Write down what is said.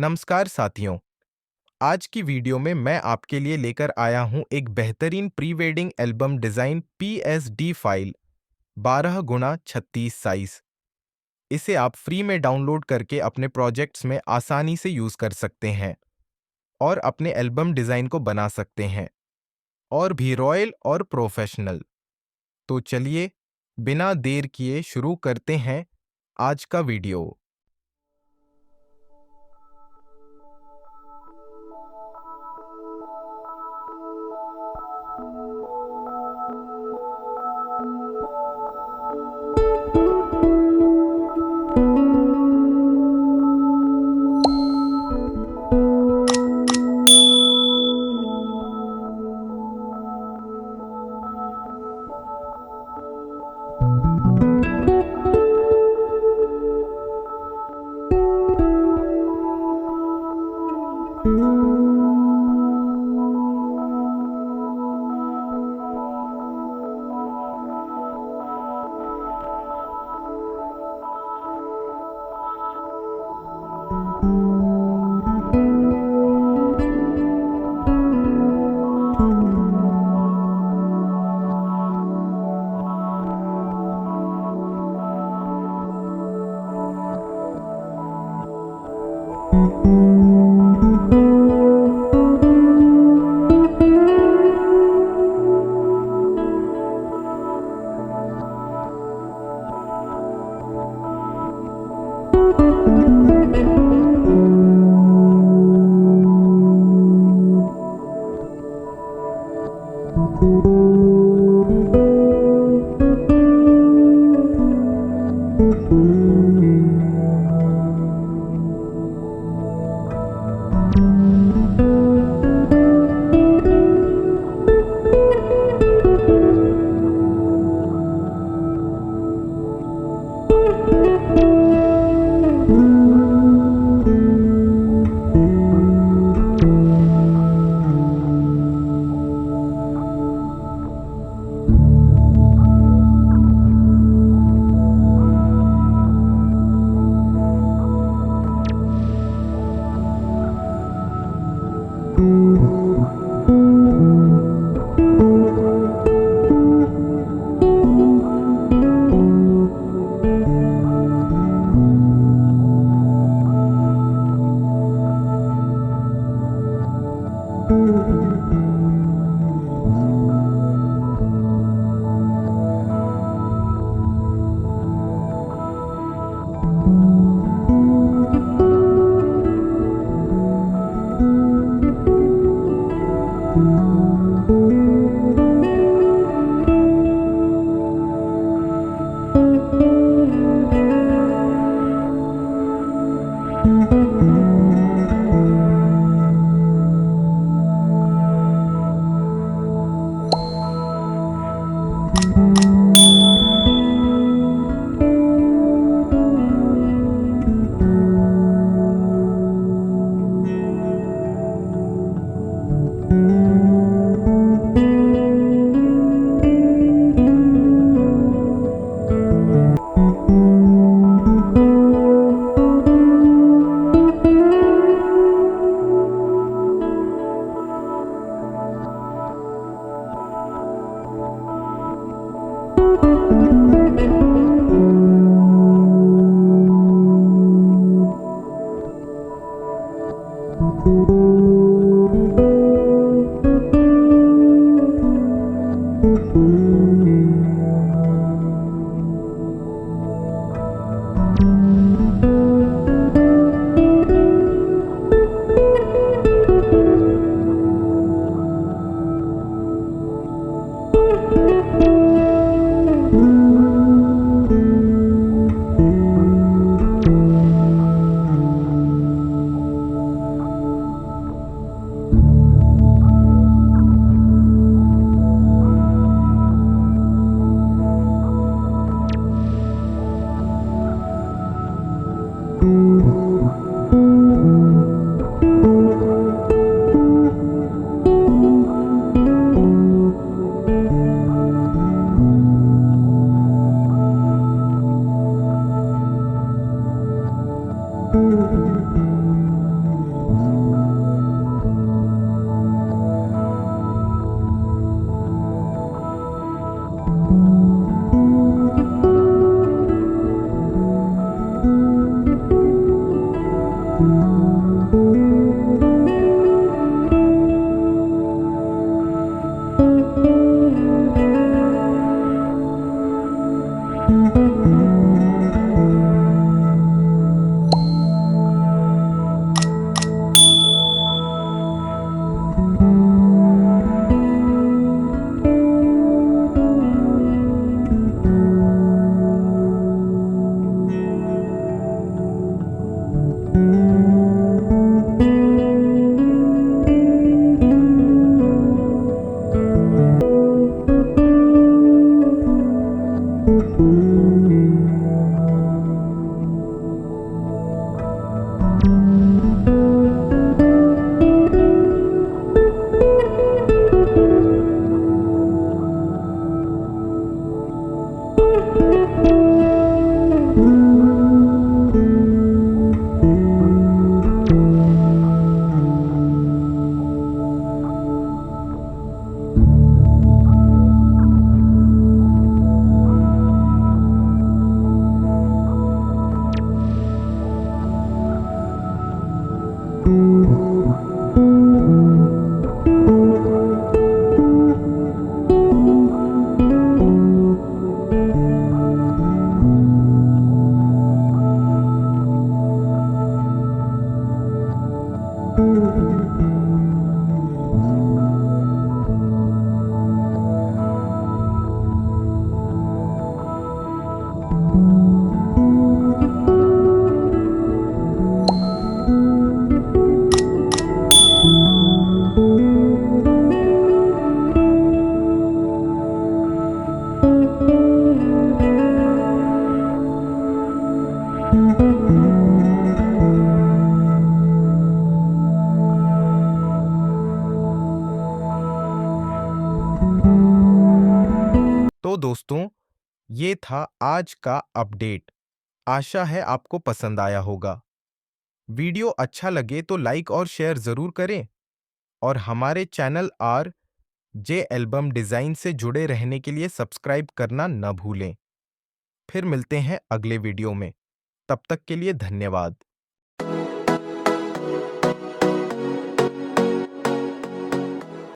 नमस्कार साथियों। आज की वीडियो में मैं आपके लिए लेकर आया हूं एक बेहतरीन pre wedding album design PSD file 12x36 size. इसे आप फ्री में डाउनलोड करके अपने प्रोजेक्ट्स में आसानी से यूज़ कर सकते हैं और अपने एल्बम डिज़ाइन को बना सकते हैं, और भी रॉयल और प्रोफेशनल। तो चलिए बिना देर किए शुरू करते हैं आज का वीडियो। तो दोस्तों, ये था आज का अपडेट। आशा है आपको पसंद आया होगा। वीडियो अच्छा लगे तो लाइक और शेयर ज़रूर करें और हमारे channel R J album design से जुड़े रहने के लिए सब्सक्राइब करना न भूलें। फिर मिलते हैं अगले वीडियो में। तब तक के लिए धन्यवाद।